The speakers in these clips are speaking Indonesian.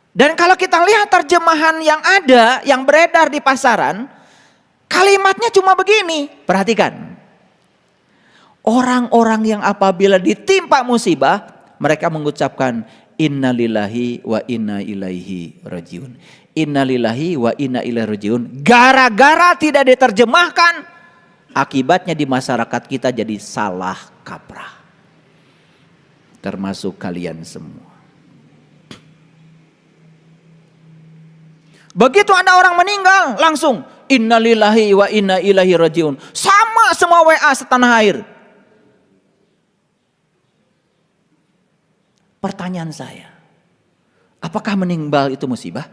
Dan kalau kita lihat terjemahan yang ada, yang beredar di pasaran, kalimatnya cuma begini, perhatikan. Orang-orang yang apabila ditimpa musibah, mereka mengucapkan innalillahi wa inna ilaihi rajiun. Innalillahi wa inna ilaihi rajiun. Gara-gara tidak diterjemahkan, akibatnya di masyarakat kita jadi salah kaprah. Termasuk kalian semua. Begitu ada orang meninggal, langsung innalillahi wa inna ilaihi rajiun. Sama semua WA setanah air. Pertanyaan saya, apakah meninggal itu musibah?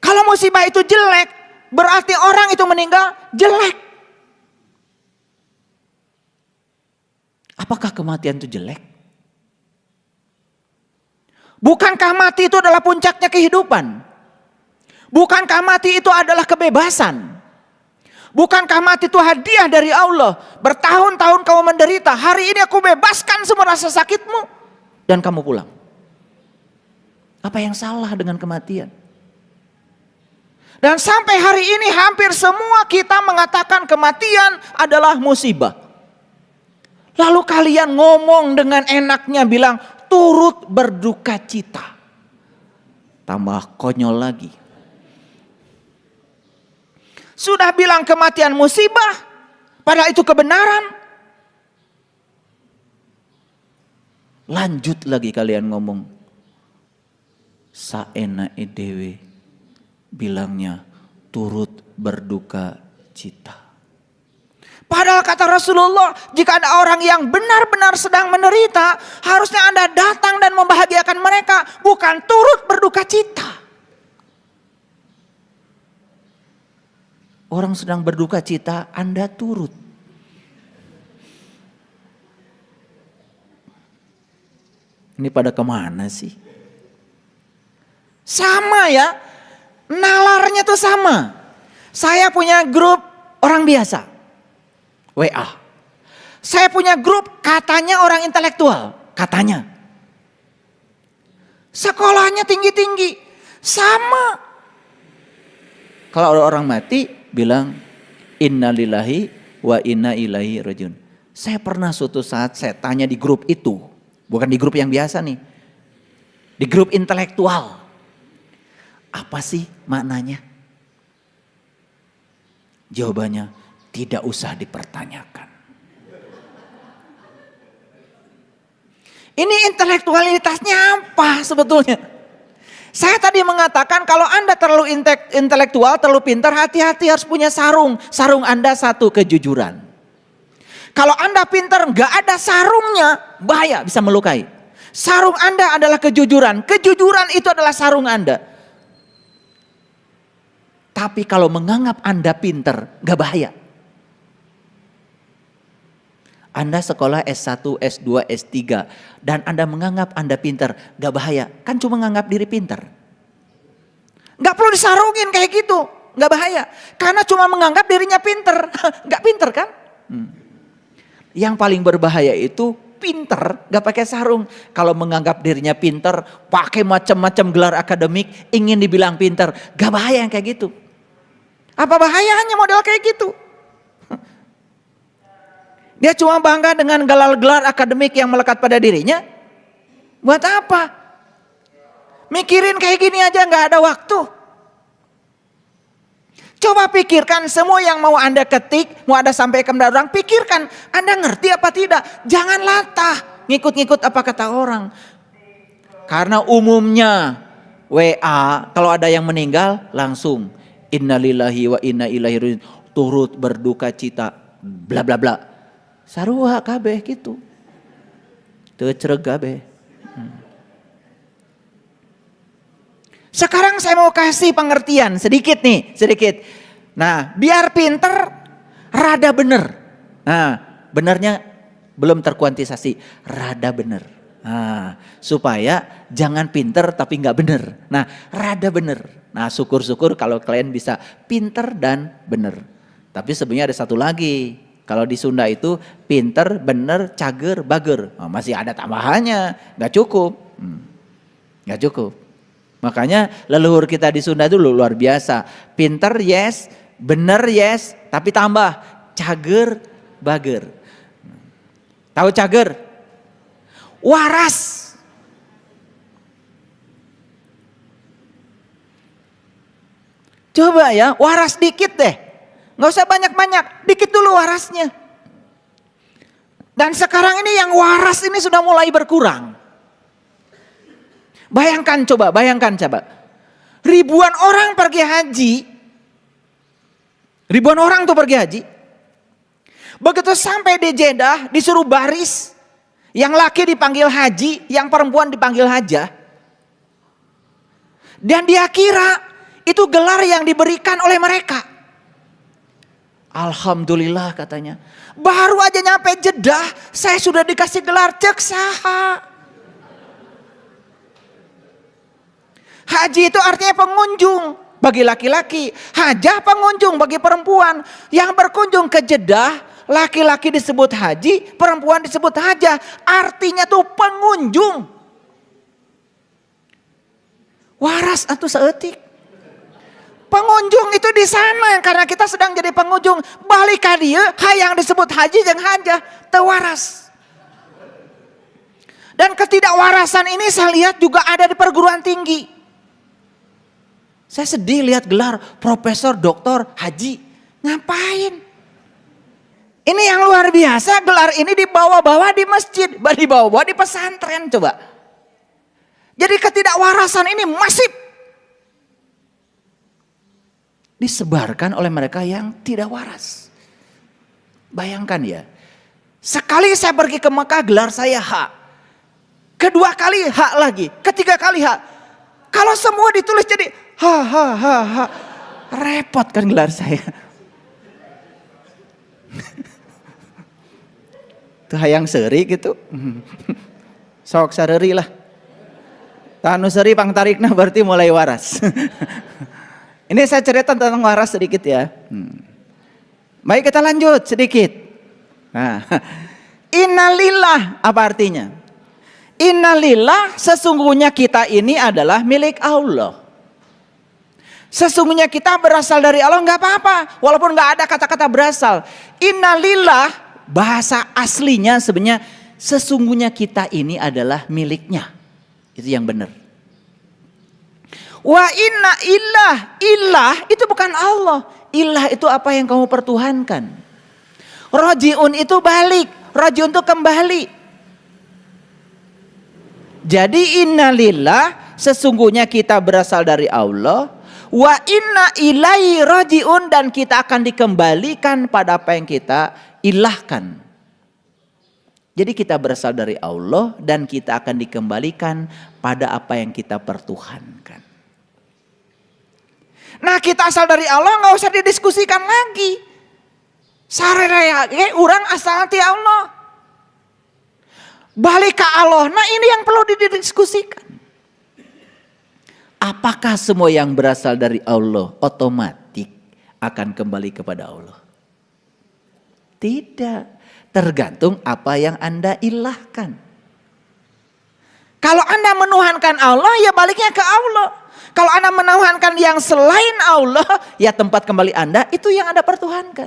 Kalau musibah itu jelek, berarti orang itu meninggal jelek. Apakah kematian itu jelek? Bukankah mati itu adalah puncaknya kehidupan? Bukankah mati itu adalah kebebasan? Bukankah mati itu hadiah dari Allah? Bertahun-tahun kamu menderita, hari ini aku bebaskan semua rasa sakitmu dan kamu pulang. Apa yang salah dengan kematian? Dan sampai hari ini hampir semua kita mengatakan kematian adalah musibah. Lalu kalian ngomong dengan enaknya bilang turut berduka cita. Tambah konyol lagi. Sudah bilang kematian musibah, padahal itu kebenaran. Lanjut lagi kalian ngomong. Saenae dewe bilangnya turut berduka cita. Padahal kata Rasulullah, jika ada orang yang benar-benar sedang menderita, harusnya Anda datang dan membahagiakan mereka, bukan turut berduka cita. Orang sedang berduka cita, Anda turut. Ini pada kemana sih? Sama ya, nalarnya tuh sama. Saya punya grup orang biasa, WA. Saya punya grup katanya orang intelektual, katanya. Sekolahnya tinggi-tinggi, sama. Kalau ada orang mati, bilang innalillahi wa inna ilaihi rajiun. Saya pernah suatu saat saya tanya di grup itu, bukan di grup yang biasa nih, di grup intelektual, apa sih maknanya? Jawabannya tidak usah dipertanyakan. Ini intelektualitasnya apa sebetulnya? Saya tadi mengatakan kalau Anda terlalu intelektual, terlalu pintar, hati-hati harus punya sarung. Sarung Anda satu, kejujuran. Kalau Anda pintar gak ada sarungnya, bahaya, bisa melukai. Sarung Anda adalah kejujuran. Kejujuran itu adalah sarung Anda. Tapi kalau menganggap Anda pintar, gak bahaya. Anda sekolah S1, S2, S3 dan Anda menganggap Anda pintar, gak bahaya. Kan cuma menganggap diri pintar. Gak perlu disarungin kayak gitu, gak bahaya. Karena cuma menganggap dirinya pintar, gak pintar kan? Yang paling berbahaya itu pintar, gak pakai sarung. Kalau menganggap dirinya pintar, pakai macam-macam gelar akademik, ingin dibilang pintar, gak bahaya yang kayak gitu. Apa bahayanya model kayak gitu? Dia cuma bangga dengan gelar-gelar akademik yang melekat pada dirinya. Buat apa? Mikirin kayak gini aja gak ada waktu. Coba pikirkan semua yang mau Anda ketik, mau Anda sampaikan kepada orang, pikirkan Anda ngerti apa tidak. Jangan latah ngikut-ngikut apa kata orang. Karena umumnya WA kalau ada yang meninggal langsung innalillahi wa inna ilaihi rajiun, turut berduka cita bla bla bla. Sarua kabeh gitu. Teu cereg kabeh. Sekarang saya mau kasih pengertian sedikit nih, sedikit. Nah, biar pinter rada bener. Nah, benernya belum terkuantisasi, rada bener. Nah, supaya jangan pinter tapi nggak bener. Nah, rada bener. Nah, syukur-syukur kalau kalian bisa pinter dan bener. Tapi sebenarnya ada satu lagi. Kalau di Sunda itu pinter, bener, cager, bager. Oh, masih ada tambahannya, nggak cukup. Nggak cukup. Makanya leluhur kita di Sunda itu luar biasa. Pinter yes, bener yes, tapi tambah cager, bager. Tahu cager? Waras. Coba ya, waras dikit deh. Nggak usah banyak-banyak, dikit dulu warasnya. Dan sekarang ini yang waras ini sudah mulai berkurang. Bayangkan coba. Ribuan orang pergi haji. Ribuan orang tuh pergi haji. Begitu sampai di Jeddah disuruh baris. Yang laki dipanggil haji, yang perempuan dipanggil hajah. Dan dia kira itu gelar yang diberikan oleh mereka. Alhamdulillah katanya. Baru aja nyampe Jeddah, saya sudah dikasih gelar cek saha. Haji itu artinya pengunjung bagi laki-laki. Hajah pengunjung bagi perempuan. Yang berkunjung ke Jeddah, laki-laki disebut haji, perempuan disebut hajah. Artinya tuh pengunjung. Waras atau seetik. Pengunjung itu di sana karena kita sedang jadi pengunjung. Balik ka dieu hayang disebut haji jeung hajah teu waras. Dan ketidakwarasan ini saya lihat juga ada di perguruan tinggi. Saya sedih lihat gelar profesor, doktor, haji. Ngapain? Ini yang luar biasa, gelar ini dibawa-bawa di masjid, dibawa-bawa di pesantren coba. Jadi ketidakwarasan ini masif. Disebarkan oleh mereka yang tidak waras. Bayangkan ya. Sekali saya pergi ke Mekah gelar saya H. Kedua kali H lagi. Ketiga kali H. Kalau semua ditulis jadi H. Repot kan gelar saya. Tuh hayang seri gitu. Sok sareri lah. Tanu seri pangtarikna berarti mulai waras. Ini saya cerita tentang waras sedikit ya. Baik kita lanjut sedikit. Nah, innalillah apa artinya? Innalillah sesungguhnya kita ini adalah milik Allah. Sesungguhnya kita berasal dari Allah nggak apa-apa. Walaupun nggak ada kata-kata berasal. Innalillah bahasa aslinya sebenarnya sesungguhnya kita ini adalah miliknya. Itu yang benar. Wa inna ilah itu bukan Allah. Ilah itu apa yang kamu pertuhankan. Rojiun itu balik. Rojiun itu kembali. Jadi innalillah sesungguhnya kita berasal dari Allah. Wa inna ilaihi rojiun dan kita akan dikembalikan pada apa yang kita ilahkan. Jadi kita berasal dari Allah dan kita akan dikembalikan pada apa yang kita pertuhankan. Nah kita asal dari Allah nggak usah didiskusikan lagi. Sareraya orang asal ti Allah. Balik ke Allah. Nah ini yang perlu didiskusikan. Apakah semua yang berasal dari Allah otomatis akan kembali kepada Allah? Tidak. Tergantung apa yang Anda ilahkan. Kalau Anda menuhankan Allah ya baliknya ke Allah. Kalau Anda menuhankan yang selain Allah, ya tempat kembali Anda itu yang Anda pertuhankan.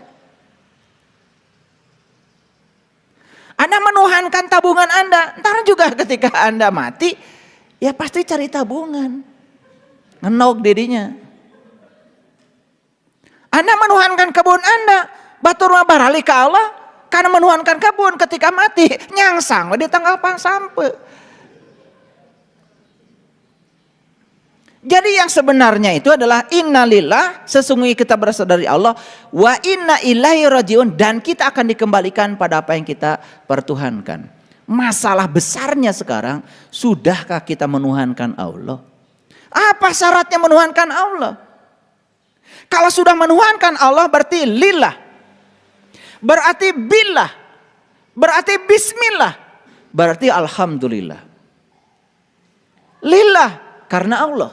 Anda menuhankan tabungan Anda, ntar juga ketika Anda mati, ya pasti cari tabungan. Ngenok dirinya. Anda menuhankan kebun Anda, batur mah barali ke Allah, karena menuhankan kebun ketika mati, nyangsang di tanggal sampai. Jadi yang sebenarnya itu adalah innalillah sesungguhnya kita berasal dari Allah wa inna ilaihi rajiun dan kita akan dikembalikan pada apa yang kita pertuhankan. Masalah besarnya sekarang sudahkah kita menuhankan Allah? Apa syaratnya menuhankan Allah? Kalau sudah menuhankan Allah berarti lillah. Berarti billah. Berarti bismillah. Berarti alhamdulillah. Lillah karena Allah.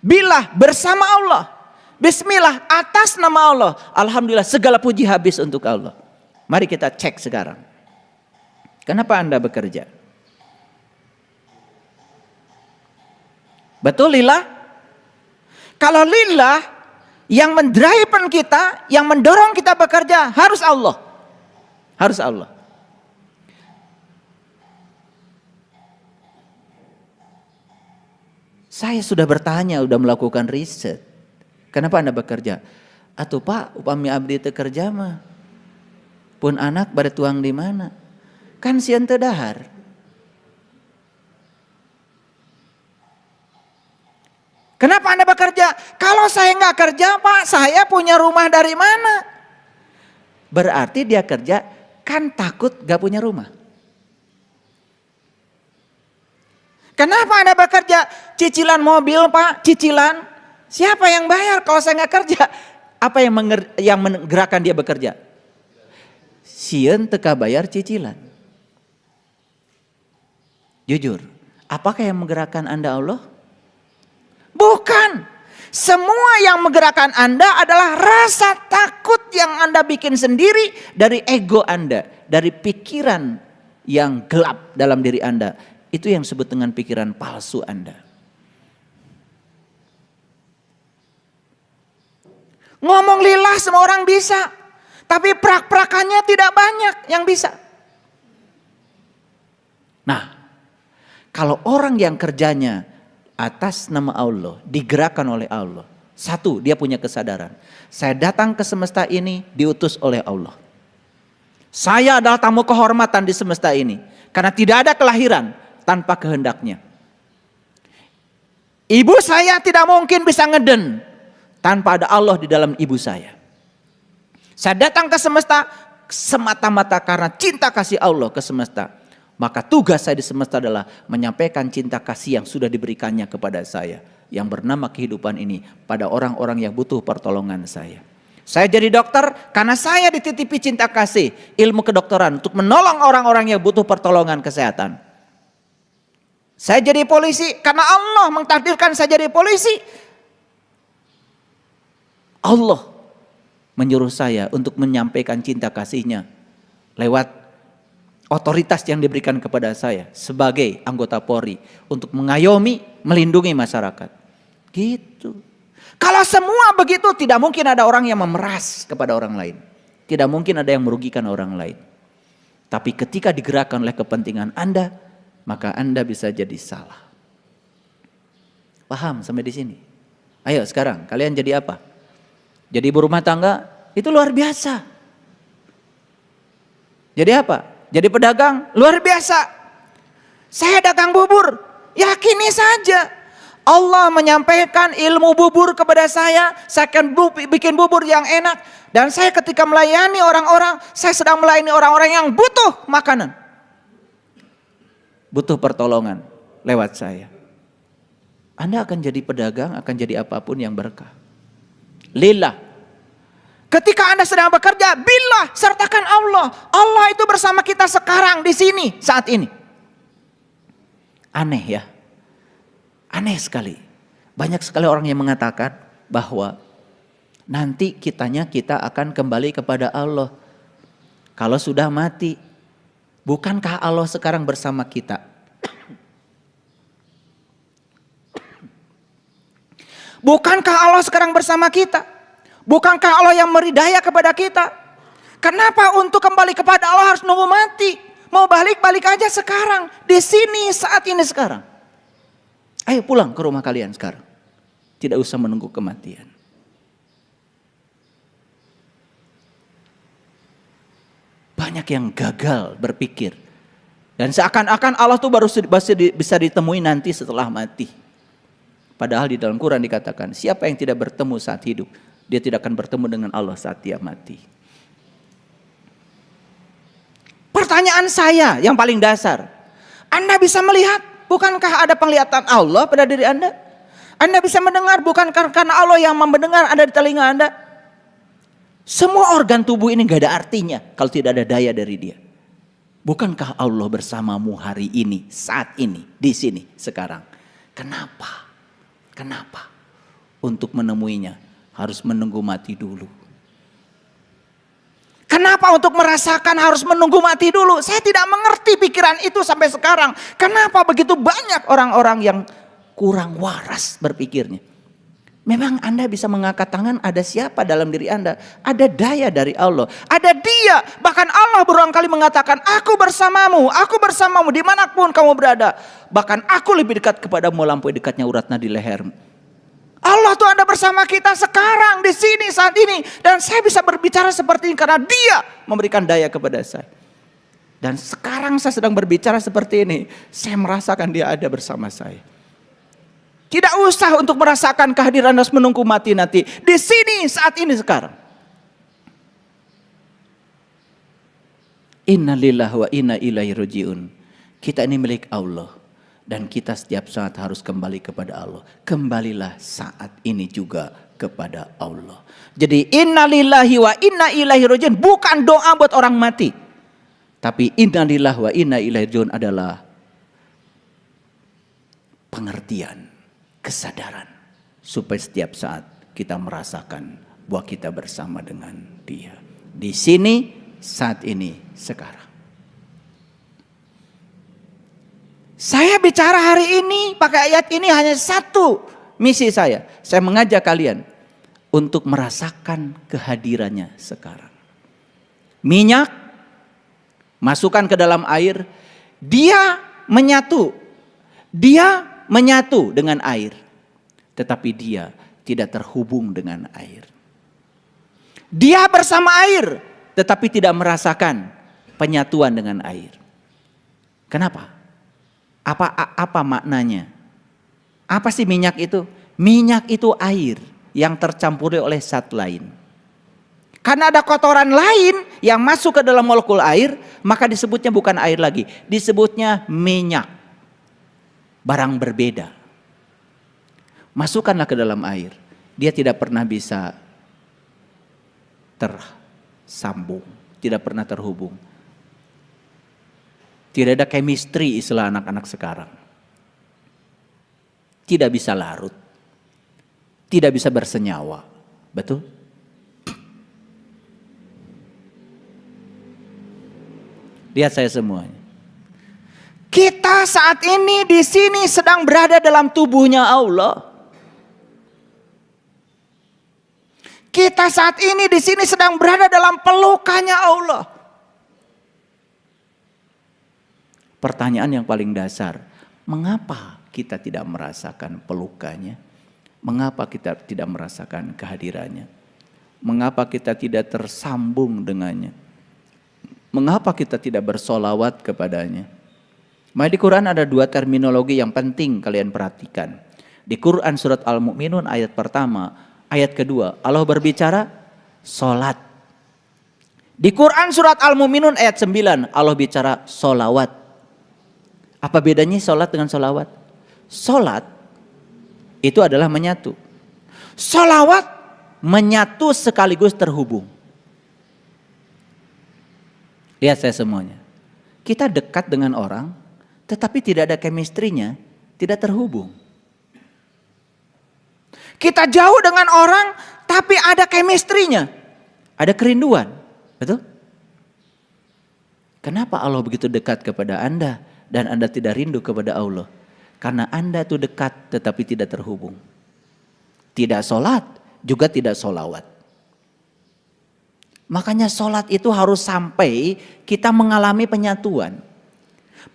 Billah bersama Allah. Bismillah atas nama Allah. Alhamdulillah segala puji habis untuk Allah. Mari kita cek sekarang. Kenapa Anda bekerja? Betul lillah? Kalau lillah, yang mendrive kita, yang mendorong kita bekerja harus Allah. Harus Allah. Saya sudah bertanya, sudah melakukan riset. Kenapa Anda bekerja? Atuh Pak, upami abdi teu kerja mah. Pun anak bade tuang di mana? Kan sieun teu dahar. Kenapa Anda bekerja? Kalau saya nggak kerja Pak, saya punya rumah dari mana? Berarti dia kerja kan takut gak punya rumah. Kenapa Anda bekerja? Cicilan mobil Pak, cicilan. Siapa yang bayar kalau saya nggak kerja? Apa yang menggerakkan dia bekerja? Sieun teka bayar cicilan. Jujur, apakah yang menggerakkan Anda Allah? Bukan. Semua yang menggerakkan Anda adalah rasa takut yang Anda bikin sendiri dari ego Anda, dari pikiran yang gelap dalam diri Anda. Itu yang disebut dengan pikiran palsu Anda. Ngomong lillah semua orang bisa, tapi prak-prakannya tidak banyak yang bisa. Nah, kalau orang yang kerjanya atas nama Allah, digerakkan oleh Allah. Satu, dia punya kesadaran. Saya datang ke semesta ini diutus oleh Allah. Saya adalah tamu kehormatan di semesta ini. Karena tidak ada kelahiran tanpa kehendaknya. Ibu saya tidak mungkin bisa ngeden tanpa ada Allah di dalam ibu saya. Saya datang ke semesta semata-mata karena cinta kasih Allah ke semesta. Maka tugas saya di semesta adalah menyampaikan cinta kasih yang sudah diberikannya kepada saya. Yang bernama kehidupan ini pada orang-orang yang butuh pertolongan saya. Saya jadi dokter karena saya dititipi cinta kasih ilmu kedokteran untuk menolong orang-orang yang butuh pertolongan kesehatan. Saya jadi polisi karena Allah mentakdirkan saya jadi polisi. Allah menyuruh saya untuk menyampaikan cinta kasihnya lewat otoritas yang diberikan kepada saya sebagai anggota Polri untuk mengayomi, melindungi masyarakat. Gitu. Kalau semua begitu, tidak mungkin ada orang yang memeras kepada orang lain. Tidak mungkin ada yang merugikan orang lain. Tapi ketika digerakkan oleh kepentingan Anda, maka Anda bisa jadi salah. Paham sampai di sini? Ayo sekarang kalian jadi apa? Jadi ibu rumah tangga itu luar biasa. Jadi apa? Jadi pedagang luar biasa. Saya dagang bubur, yakini saja. Allah menyampaikan ilmu bubur kepada saya akan bikin bubur yang enak. Dan saya ketika melayani orang-orang, saya sedang melayani orang-orang yang butuh makanan. Butuh pertolongan lewat saya. Anda akan jadi pedagang, akan jadi apapun yang berkah. Lillah. Ketika Anda sedang bekerja, billah, sertakan Allah. Allah itu bersama kita sekarang, di sini, saat ini. Aneh ya. Aneh sekali. Banyak sekali orang yang mengatakan bahwa nanti kita akan kembali kepada Allah. Kalau sudah mati. Bukankah Allah sekarang bersama kita? Bukankah Allah sekarang bersama kita? Bukankah Allah yang memberi daya kepada kita? Kenapa untuk kembali kepada Allah harus nunggu mati? Mau balik aja sekarang. Di sini saat ini sekarang. Ayo pulang ke rumah kalian sekarang. Tidak usah menunggu kematian. Banyak yang gagal berpikir. Dan seakan-akan Allah tuh baru bisa ditemui nanti setelah mati. Padahal di dalam Quran dikatakan, siapa yang tidak bertemu saat hidup, dia tidak akan bertemu dengan Allah saat dia mati. Pertanyaan saya yang paling dasar. Anda bisa melihat, bukankah ada penglihatan Allah pada diri Anda? Anda bisa mendengar, bukankah karena Allah yang mendengar ada di telinga Anda? Semua organ tubuh ini gak ada artinya kalau tidak ada daya dari dia. Bukankah Allah bersamamu hari ini, saat ini, di sini, sekarang? Kenapa? Kenapa? Untuk menemuinya harus menunggu mati dulu. Kenapa Kenapa untuk merasakan harus menunggu mati dulu? Saya tidak mengerti pikiran itu sampai sekarang. Kenapa begitu banyak orang-orang yang kurang waras berpikirnya? Memang Anda bisa mengangkat tangan, ada siapa dalam diri Anda? Ada daya dari Allah, ada Dia. Bahkan Allah berulang kali mengatakan, aku bersamamu dimanapun kamu berada. Bahkan aku lebih dekat kepadamu melampaui dekatnya urat nadi lehermu. Allah tuh ada bersama kita sekarang, di sini, saat ini. Dan saya bisa berbicara seperti ini karena Dia memberikan daya kepada saya. Dan sekarang saya sedang berbicara seperti ini, saya merasakan Dia ada bersama saya. Tidak usah untuk merasakan kehadiran harus menunggu mati nanti. Di sini, saat ini, sekarang. Inna lillahi wa inna ilaihi rajiun. Kita ini milik Allah. Dan kita setiap saat harus kembali kepada Allah. Kembalilah saat ini juga kepada Allah. Jadi inna lillahi wa inna ilaihi rajiun bukan doa buat orang mati. Tapi inna lillahi wa inna ilaihi rajiun adalah pengertian, kesadaran, supaya setiap saat kita merasakan bahwa kita bersama dengan Dia. Di sini, saat ini, sekarang. Saya bicara hari ini pakai ayat ini hanya satu misi saya. Saya mengajak kalian untuk merasakan kehadirannya sekarang. Minyak, masukkan ke dalam air, dia menyatu. Dia menyatu dengan air, tetapi dia tidak terhubung dengan air. Dia bersama air, tetapi tidak merasakan penyatuan dengan air. Kenapa? Apa maknanya? Apa sih minyak itu? Minyak itu air yang tercampuri oleh zat lain. Karena ada kotoran lain yang masuk ke dalam molekul air, maka disebutnya bukan air lagi, disebutnya minyak. Barang berbeda. Masukkanlah ke dalam air. Dia tidak pernah bisa tersambung. Tidak pernah terhubung. Tidak ada chemistry istilah anak-anak sekarang. Tidak bisa larut. Tidak bisa bersenyawa. Betul? Lihat saya semuanya. Kita saat ini di sini sedang berada dalam tubuhnya Allah. Kita saat ini di sini sedang berada dalam pelukannya Allah. Pertanyaan yang paling dasar, mengapa kita tidak merasakan pelukannya? Mengapa kita tidak merasakan kehadirannya? Mengapa kita tidak tersambung dengannya? Mengapa kita tidak bersolawat kepadanya? Di Quran ada dua terminologi yang penting kalian perhatikan. Di Quran surat Al-Mu'minun ayat pertama, ayat kedua, Allah berbicara solat. Di Quran surat Al-Mu'minun ayat 9, Allah bicara solawat. Apa bedanya solat dengan solawat? Solat itu adalah menyatu. Solawat menyatu sekaligus terhubung. Lihat saya semuanya. Kita dekat dengan orang, tetapi tidak ada chemistry-nya, tidak terhubung. Kita jauh dengan orang, tapi ada chemistry-nya, ada kerinduan. Betul? Kenapa Allah begitu dekat kepada Anda dan Anda tidak rindu kepada Allah? Karena Anda itu dekat tetapi tidak terhubung. Tidak sholat, juga tidak sholawat. Makanya sholat itu harus sampai kita mengalami penyatuan.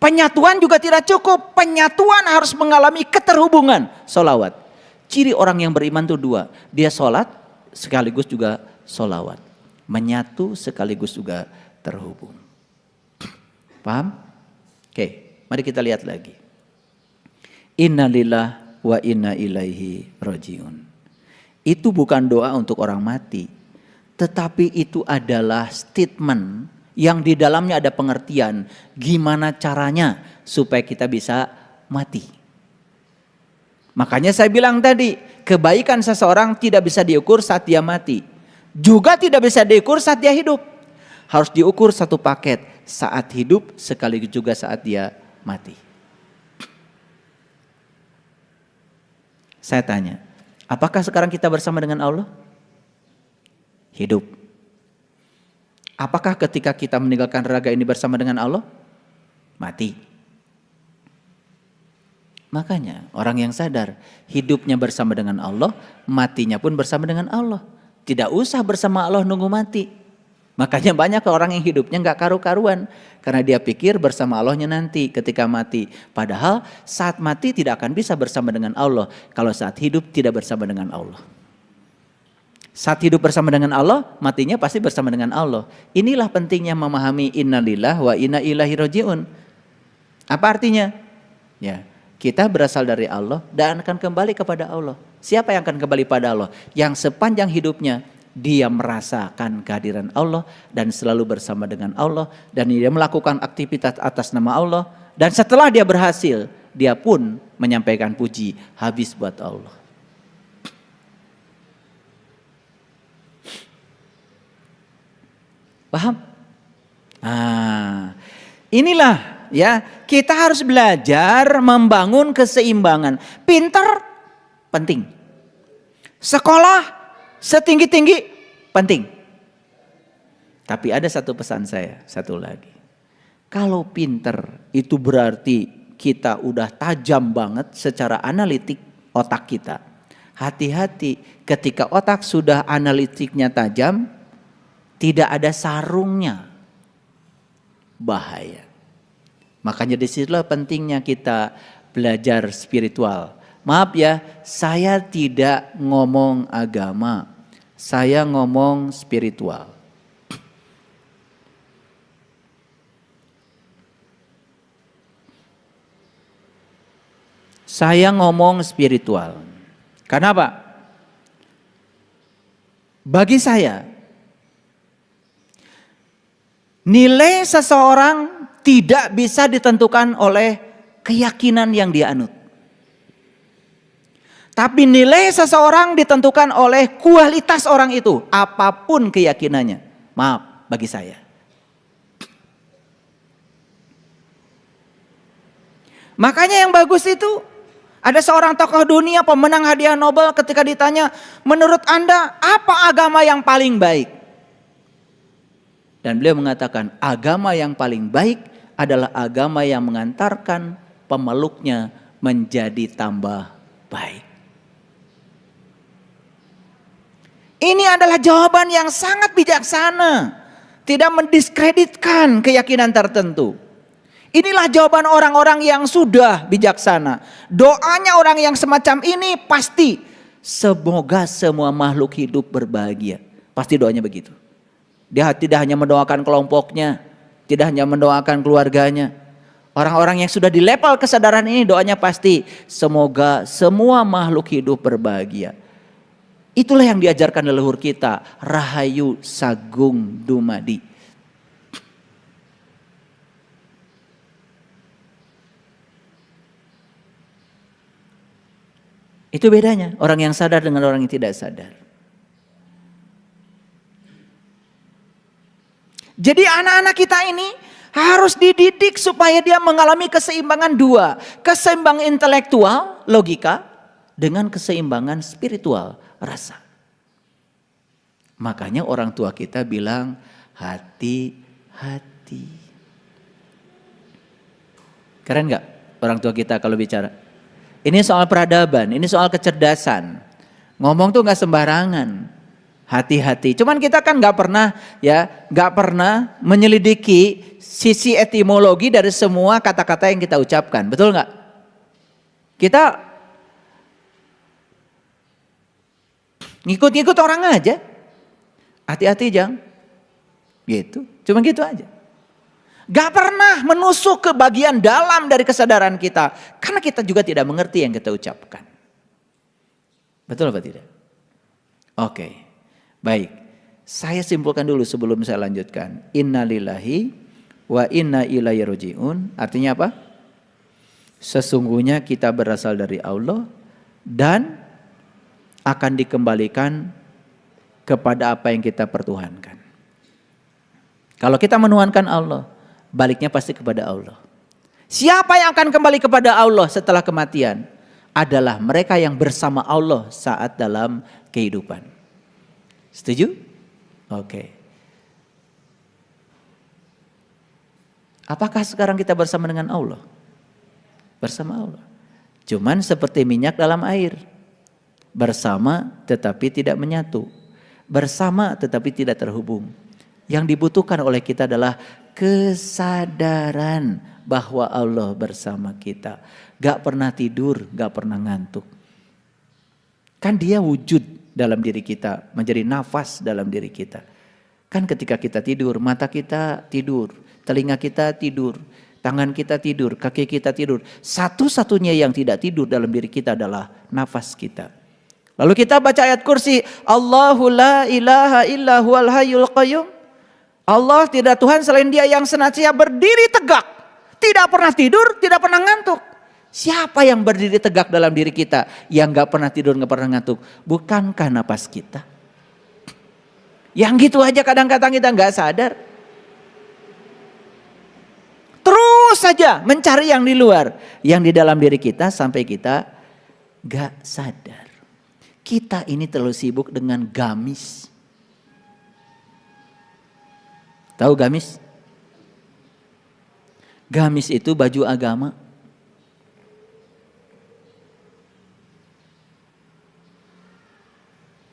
Penyatuan juga tidak cukup. Penyatuan harus mengalami keterhubungan. Sholawat. Ciri orang yang beriman itu dua. Dia sholat sekaligus juga sholawat. Menyatu sekaligus juga terhubung. Paham? Oke, mari kita lihat lagi. Inna lillahi wa inna ilaihi rajiun. Itu bukan doa untuk orang mati. Tetapi itu adalah statement yang di dalamnya ada pengertian gimana caranya supaya kita bisa mati. Makanya saya bilang tadi, kebaikan seseorang tidak bisa diukur saat dia mati. Juga tidak bisa diukur saat dia hidup. Harus diukur satu paket, saat hidup sekaligus juga saat dia mati. Saya tanya, apakah sekarang kita bersama dengan Allah? Hidup. Apakah ketika kita meninggalkan raga ini bersama dengan Allah? Mati. Makanya orang yang sadar hidupnya bersama dengan Allah, matinya pun bersama dengan Allah. Tidak usah bersama Allah nunggu mati. Makanya banyak orang yang hidupnya gak karu-karuan. Karena dia pikir bersama Allahnya nanti ketika mati. Padahal saat mati tidak akan bisa bersama dengan Allah. Kalau saat hidup tidak bersama dengan Allah. Saat hidup bersama dengan Allah, matinya pasti bersama dengan Allah. Inilah pentingnya memahami innalillah wa inna ilaihi rajiun. Apa artinya? Ya, kita berasal dari Allah dan akan kembali kepada Allah. Siapa yang akan kembali pada Allah? Yang sepanjang hidupnya dia merasakan kehadiran Allah dan selalu bersama dengan Allah. Dan dia melakukan aktivitas atas nama Allah. Dan setelah dia berhasil, dia pun menyampaikan puji habis buat Allah. Paham? Inilah ya, kita harus belajar membangun keseimbangan. Pintar penting. Sekolah setinggi-tinggi penting. Tapi ada satu pesan saya, satu lagi. Kalau pintar itu berarti kita udah tajam banget secara analitik otak kita. Hati-hati ketika otak sudah analitiknya tajam, tidak ada sarungnya. Bahaya. Makanya disitulah pentingnya kita belajar spiritual. Maaf ya, saya tidak ngomong agama. Saya ngomong spiritual. Saya ngomong spiritual. Kenapa? Bagi saya, nilai seseorang tidak bisa ditentukan oleh keyakinan yang dia anut. Tapi nilai seseorang ditentukan oleh kualitas orang itu. Apapun keyakinannya. Maaf, bagi saya. Makanya yang bagus itu, ada seorang tokoh dunia pemenang hadiah Nobel ketika ditanya, menurut Anda apa agama yang paling baik? Dan beliau mengatakan, agama yang paling baik adalah agama yang mengantarkan pemeluknya menjadi tambah baik. Ini adalah jawaban yang sangat bijaksana. Tidak mendiskreditkan keyakinan tertentu. Inilah jawaban orang-orang yang sudah bijaksana. Doanya orang yang semacam ini pasti, semoga semua makhluk hidup berbahagia. Pasti doanya begitu. Dia tidak hanya mendoakan kelompoknya, tidak hanya mendoakan keluarganya. Orang-orang yang sudah di level kesadaran ini doanya pasti, semoga semua makhluk hidup berbahagia. Itulah yang diajarkan leluhur kita, Rahayu Sagung Dumadi. Itu bedanya orang yang sadar dengan orang yang tidak sadar. Jadi anak-anak kita ini harus dididik supaya dia mengalami keseimbangan dua. Keseimbangan intelektual, logika, dengan keseimbangan spiritual, rasa. Makanya orang tua kita bilang hati-hati. Keren gak orang tua kita kalau bicara? Ini soal peradaban, ini soal kecerdasan. Ngomong tuh gak sembarangan. Hati-hati. Cuman kita kan gak pernah menyelidiki sisi etimologi dari semua kata-kata yang kita ucapkan. Betul gak? Kita ngikut-ngikut orang aja. Hati-hati Jang. Gitu. Cuma gitu aja. Gak pernah menusuk ke bagian dalam dari kesadaran kita. Karena kita juga tidak mengerti yang kita ucapkan. Betul apa tidak? Oke. Baik. Saya simpulkan dulu sebelum saya lanjutkan. Innalillahi wa inna ilaihi rajiun. Artinya apa? Sesungguhnya kita berasal dari Allah. Dan akan dikembalikan kepada apa yang kita pertuhankan. Kalau kita menuhankan Allah, baliknya pasti kepada Allah. Siapa yang akan kembali kepada Allah setelah kematian? Adalah mereka yang bersama Allah saat dalam kehidupan. Setuju? Oke. Apakah sekarang kita bersama dengan Allah? Bersama Allah. Cuman seperti minyak dalam air. Bersama tetapi tidak menyatu. Bersama tetapi tidak terhubung. Yang dibutuhkan oleh kita adalah kesadaran bahwa Allah bersama kita. Gak pernah tidur, gak pernah ngantuk. Kan dia wujud dalam diri kita, menjadi nafas dalam diri kita. Kan ketika kita tidur, mata kita tidur, telinga kita tidur, tangan kita tidur, kaki kita tidur. Satu-satunya yang tidak tidur dalam diri kita adalah nafas kita. Lalu kita baca ayat kursi, Allahu la ilaha illa huwal hayyul qayyum. Allah tidak Tuhan selain Dia yang senantiasa berdiri tegak. Tidak pernah tidur, tidak pernah ngantuk. Siapa yang berdiri tegak dalam diri kita? Yang gak pernah tidur, gak pernah ngantuk. Bukankah napas kita? Yang gitu aja kadang-kadang kita gak sadar. Terus saja mencari yang di luar. Yang di dalam diri kita sampai kita gak sadar. Kita ini terlalu sibuk dengan gamis. Tahu gamis? Gamis itu baju agama.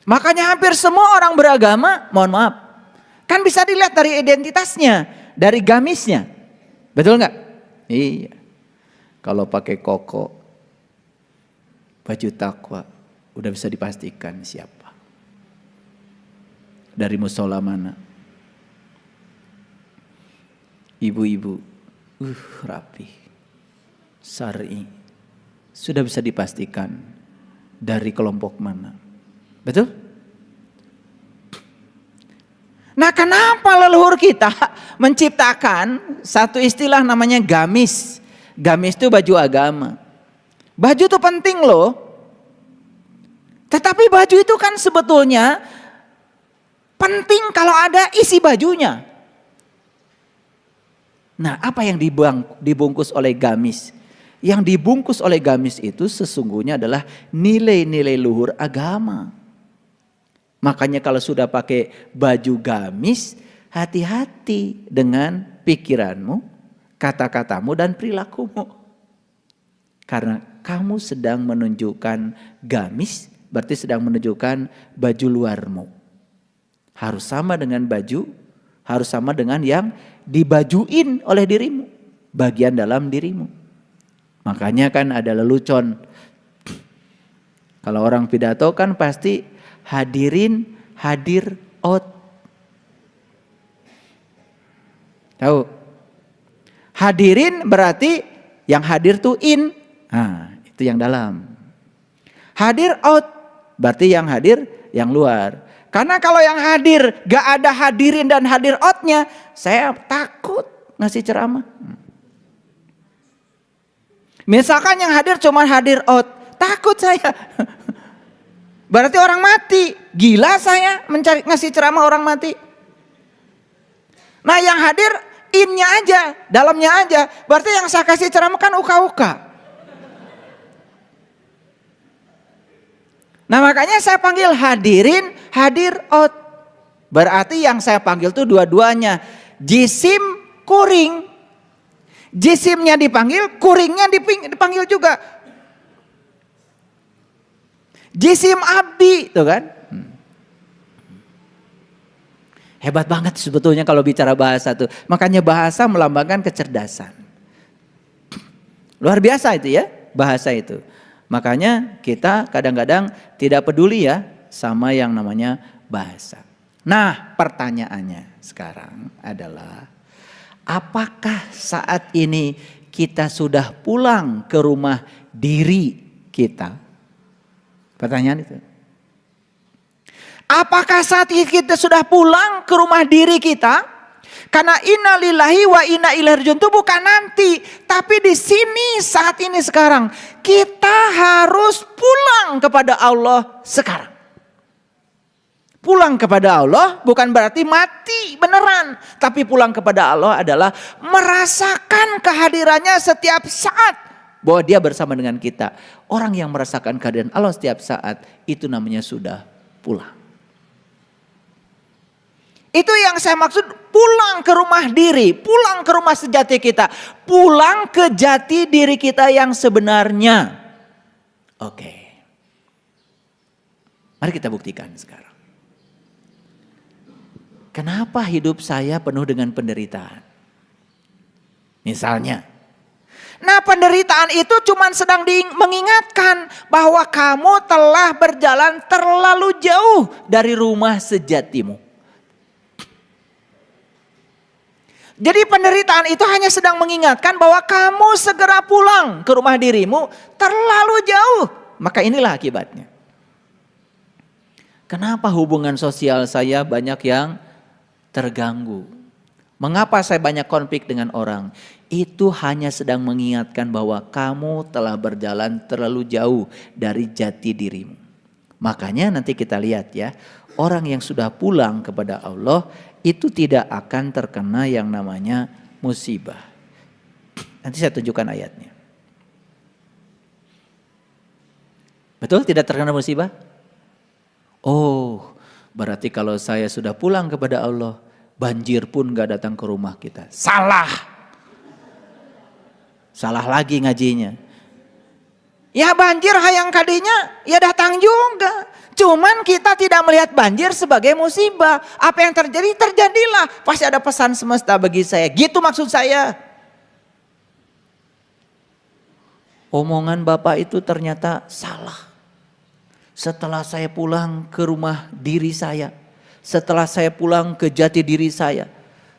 Makanya hampir semua orang beragama, mohon maaf, kan bisa dilihat dari identitasnya, dari gamisnya. Betul nggak? Iya. Kalau pakai koko, baju takwa, udah bisa dipastikan siapa. Dari musola mana? Ibu-ibu, rapi, syar'i, sudah bisa dipastikan dari kelompok mana. Betul? Nah, kenapa leluhur kita menciptakan satu istilah namanya gamis? Gamis itu baju agama. Baju itu penting loh. Tetapi baju itu kan sebetulnya penting kalau ada isi bajunya. Nah, apa yang dibungkus oleh gamis? Yang dibungkus oleh gamis itu sesungguhnya adalah nilai-nilai luhur agama. Makanya kalau sudah pakai baju gamis, hati-hati dengan pikiranmu, kata-katamu dan perilakumu. Karena kamu sedang menunjukkan gamis, berarti sedang menunjukkan baju luarmu. Harus sama dengan baju, harus sama dengan yang dibajuin oleh dirimu, bagian dalam dirimu. Makanya kan ada lelucon. Kalau orang pidato kan pasti hadirin, hadir, out. Tahu? Hadirin berarti yang hadir tuh in. Nah, itu yang dalam. Hadir out berarti yang hadir yang luar. Karena kalau yang hadir gak ada hadirin dan hadir outnya, saya takut ngasih ceramah. Misalkan yang hadir cuma hadir out, takut saya. Berarti orang mati. Gila saya ngasih ceramah orang mati. Nah, yang hadir innya aja, dalamnya aja. Berarti yang saya kasih ceramah kan uka-uka. Nah, makanya saya panggil hadirin, hadir out. Berarti yang saya panggil tuh dua-duanya. Jisim, kuring. Jisimnya dipanggil, kuringnya dipanggil juga. Jisim abdi, tuh kan? Hebat banget sebetulnya kalau bicara bahasa tuh. Makanya bahasa melambangkan kecerdasan. Luar biasa itu ya, bahasa itu. Makanya kita kadang-kadang tidak peduli ya sama yang namanya bahasa. Nah, pertanyaannya sekarang adalah, apakah saat ini kita sudah pulang ke rumah diri kita? Pertanyaan itu. Apakah saat ini kita sudah pulang ke rumah diri kita? Karena inna lillahi wa inna ilaihi rajiun itu bukan nanti, tapi di sini saat ini sekarang kita harus pulang kepada Allah sekarang. Pulang kepada Allah bukan berarti mati beneran, tapi pulang kepada Allah adalah merasakan kehadirannya setiap saat, bahwa Dia bersama dengan kita. Orang yang merasakan kehadiran Allah setiap saat itu namanya sudah pulang. Itu yang saya maksud, pulang ke rumah diri, pulang ke rumah sejati kita, pulang ke jati diri kita yang sebenarnya. Oke. Mari kita buktikan sekarang. Kenapa hidup saya penuh dengan penderitaan? Misalnya, nah penderitaan itu cuma sedang mengingatkan bahwa kamu telah berjalan terlalu jauh dari rumah sejatimu. Jadi penderitaan itu hanya sedang mengingatkan bahwa kamu segera pulang ke rumah dirimu terlalu jauh. Maka inilah akibatnya. Kenapa hubungan sosial saya banyak yang terganggu? Mengapa saya banyak konflik dengan orang? Itu hanya sedang mengingatkan bahwa kamu telah berjalan terlalu jauh dari jati dirimu. Makanya nanti kita lihat ya, orang yang sudah pulang kepada Allah itu tidak akan terkena yang namanya musibah. Nanti saya tunjukkan ayatnya. Betul tidak terkena musibah? Oh, berarti kalau saya sudah pulang kepada Allah, banjir pun gak datang ke rumah kita. Salah. Salah lagi ngajinya. Ya banjir hayang kadinya, ya datang juga. Cuman kita tidak melihat banjir sebagai musibah. Apa yang terjadi, terjadilah. Pasti ada pesan semesta bagi saya. Gitu maksud saya. Omongan Bapak itu ternyata salah. Setelah saya pulang ke rumah diri saya. Setelah saya pulang ke jati diri saya.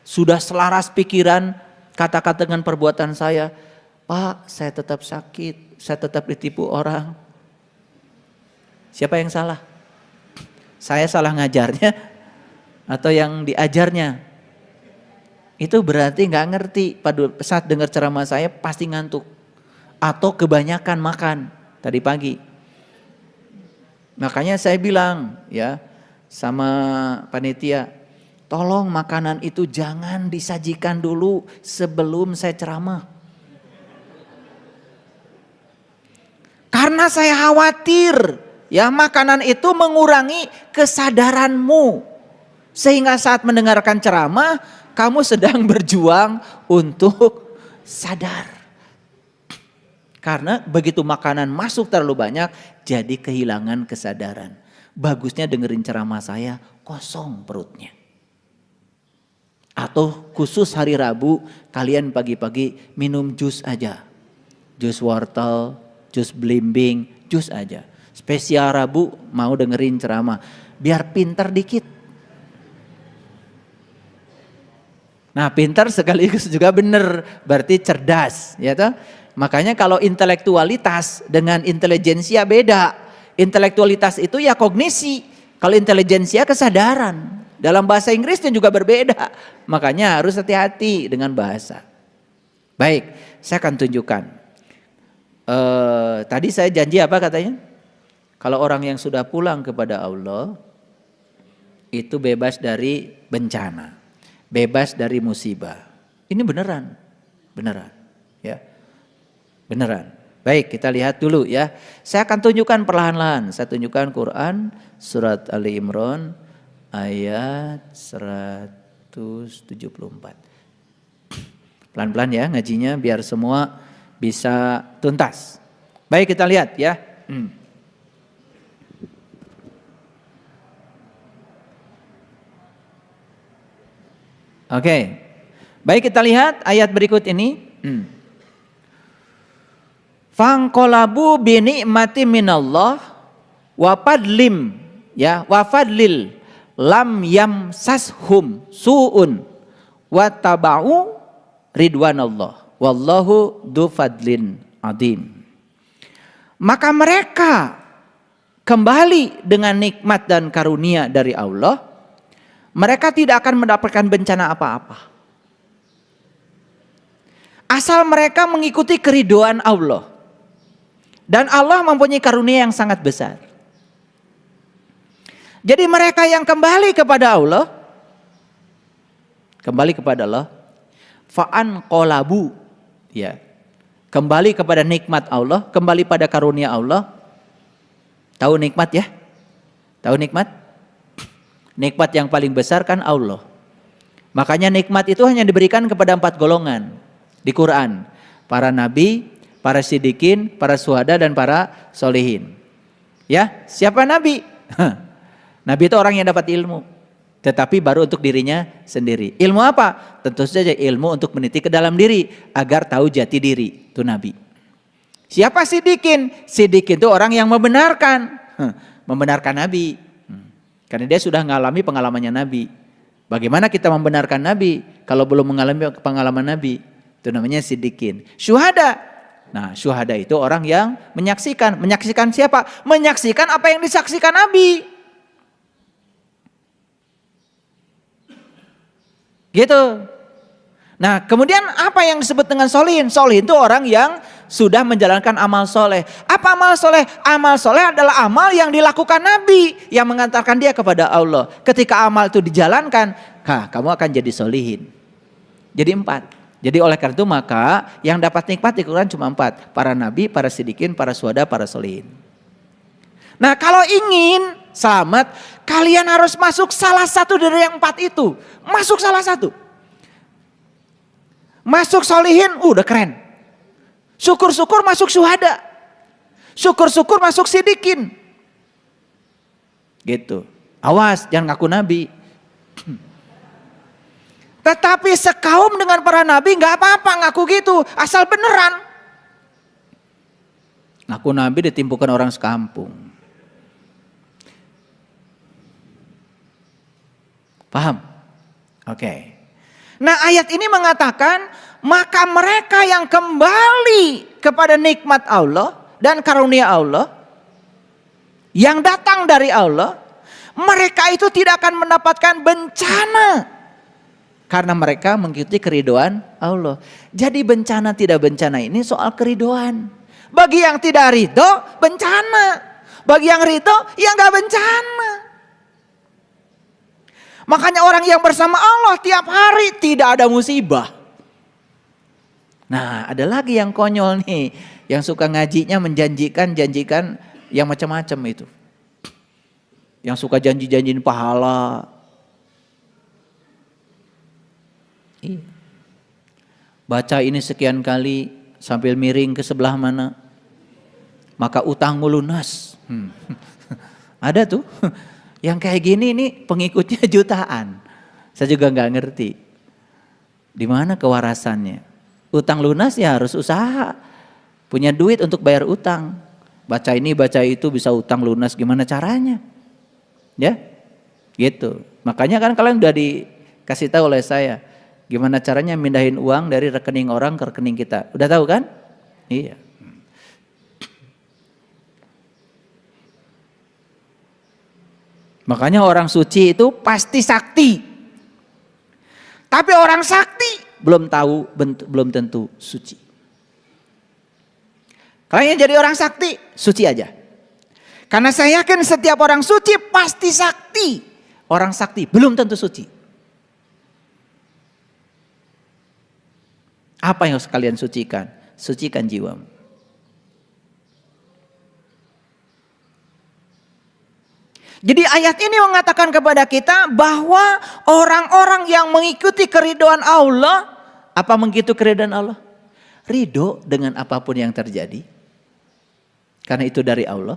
Sudah selaras pikiran, kata-kata dengan perbuatan saya. Pak, saya tetap sakit. Saya tetap ditipu orang. Siapa yang salah? Saya salah ngajarnya atau yang diajarnya? Itu berarti nggak ngerti. Pada saat dengar ceramah saya pasti ngantuk. Atau kebanyakan makan tadi pagi. Makanya saya bilang ya sama panitia, tolong makanan itu jangan disajikan dulu sebelum saya ceramah. Karena saya khawatir ya makanan itu mengurangi kesadaranmu. Sehingga saat mendengarkan ceramah kamu sedang berjuang untuk sadar. Karena begitu makanan masuk terlalu banyak jadi kehilangan kesadaran. Bagusnya dengerin ceramah saya kosong perutnya. Atau khusus hari Rabu kalian pagi-pagi minum jus aja. Jus wortel, jus belimbing, jus aja. Spesial Rabu mau dengerin ceramah. Biar pintar dikit. Nah pintar sekaligus juga benar. Berarti cerdas. Ya toh? Makanya kalau intelektualitas dengan intelijensia beda. Intelektualitas itu ya kognisi. Kalau intelijensia kesadaran. Dalam bahasa Inggrisnya juga berbeda. Makanya harus hati-hati dengan bahasa. Baik, saya akan tunjukkan. Tadi saya janji apa katanya? Kalau orang yang sudah pulang kepada Allah. Itu bebas dari bencana. Bebas dari musibah. Ini beneran. Beneran. Ya. Beneran. Baik, kita lihat dulu ya. Saya akan tunjukkan perlahan-lahan. Saya tunjukkan Quran surat Ali Imran ayat 174. Pelan-pelan ya ngajinya biar semua bisa tuntas. Baik, kita lihat ya. Oke. Baik, kita lihat ayat berikut ini. Fangqalabu bi ni'mati minallah wa fadlim ya wa fadlil lam yamsashum su'un wa tabau ridwanallah wallahu du fadlin adim. Maka mereka kembali dengan nikmat dan karunia dari Allah. Mereka tidak akan mendapatkan bencana apa-apa. Asal mereka mengikuti keridhaan Allah. Dan Allah mempunyai karunia yang sangat besar. Jadi mereka yang kembali kepada Allah. Kembali kepada Allah. Fa'an qolabu. Ya. Kembali kepada nikmat Allah. Kembali pada karunia Allah. Tahu nikmat ya? Tahu nikmat? Nikmat yang paling besar kan Allah. Makanya nikmat itu hanya diberikan kepada 4 golongan di Quran. Para nabi, para siddiqin, para syuhada, dan para solihin. Ya, siapa nabi? Nabi itu orang yang dapat ilmu, tetapi baru untuk dirinya sendiri. Ilmu apa? Tentu saja ilmu untuk meniti ke dalam diri agar tahu jati diri. Itu nabi. Siapa siddiqin? Siddiqin itu orang yang membenarkan nabi. Karena dia sudah mengalami pengalamannya nabi. Bagaimana kita membenarkan nabi kalau belum mengalami pengalaman nabi? Itu namanya siddiqin. Syuhada. Nah, syuhada itu orang yang menyaksikan. Menyaksikan siapa? Menyaksikan apa yang disaksikan nabi. Gitu. Nah, kemudian apa yang disebut dengan solihin? Solihin itu orang yang sudah menjalankan amal soleh. Apa amal soleh? Amal soleh adalah amal yang dilakukan Nabi, yang mengantarkan dia kepada Allah. Ketika amal itu dijalankan, kamu akan jadi solihin. Jadi 4. Jadi oleh karena itu maka yang dapat nikmat di Quran cuma 4. Para nabi, para siddiqin, para syuhada, para solihin. Nah, kalau ingin selamat, kalian harus masuk salah satu dari yang 4 itu. Masuk salah satu. Masuk solihin, udah keren. Syukur-syukur masuk syuhada. Syukur-syukur masuk siddiqin. Gitu. Awas, jangan ngaku nabi. Tetapi sekaum dengan para nabi gak apa-apa ngaku gitu. Asal beneran. Ngaku nabi ditimpukan orang sekampung. Paham? Oke. Nah, ayat ini mengatakan maka mereka yang kembali kepada nikmat Allah dan karunia Allah yang datang dari Allah, mereka itu tidak akan mendapatkan bencana karena mereka mengikuti keridhaan Allah. Jadi bencana tidak bencana ini soal keridhaan. Bagi yang tidak ridho bencana, bagi yang ridho ya nggak bencana. Makanya orang yang bersama Allah tiap hari tidak ada musibah. Nah, ada lagi yang konyol nih, yang suka ngajinya janjikan yang macam-macam itu. Yang suka janjiin pahala. Baca ini sekian kali sambil miring ke sebelah mana, maka utangmu lunas. Ada tuh. Yang kayak gini nih pengikutnya jutaan. Saya juga nggak ngerti. Di mana kewarasannya? Utang lunas ya harus usaha. Punya duit untuk bayar utang. Baca ini, baca itu bisa utang lunas, gimana caranya? Ya, gitu. Makanya kan kalian udah dikasih tahu oleh saya. Gimana caranya mindahin uang dari rekening orang ke rekening kita. Udah tahu kan? Iya. Makanya orang suci itu pasti sakti. Tapi orang sakti belum tentu suci. Kalian jadi orang sakti, suci aja. Karena saya yakin setiap orang suci pasti sakti. Orang sakti belum tentu suci. Apa yang harus kalian sucikan? Sucikan jiwamu. Jadi ayat ini mengatakan kepada kita bahwa orang-orang yang mengikuti keridhaan Allah, apa mengikuti keridhaan Allah? Ridho dengan apapun yang terjadi. Karena itu dari Allah.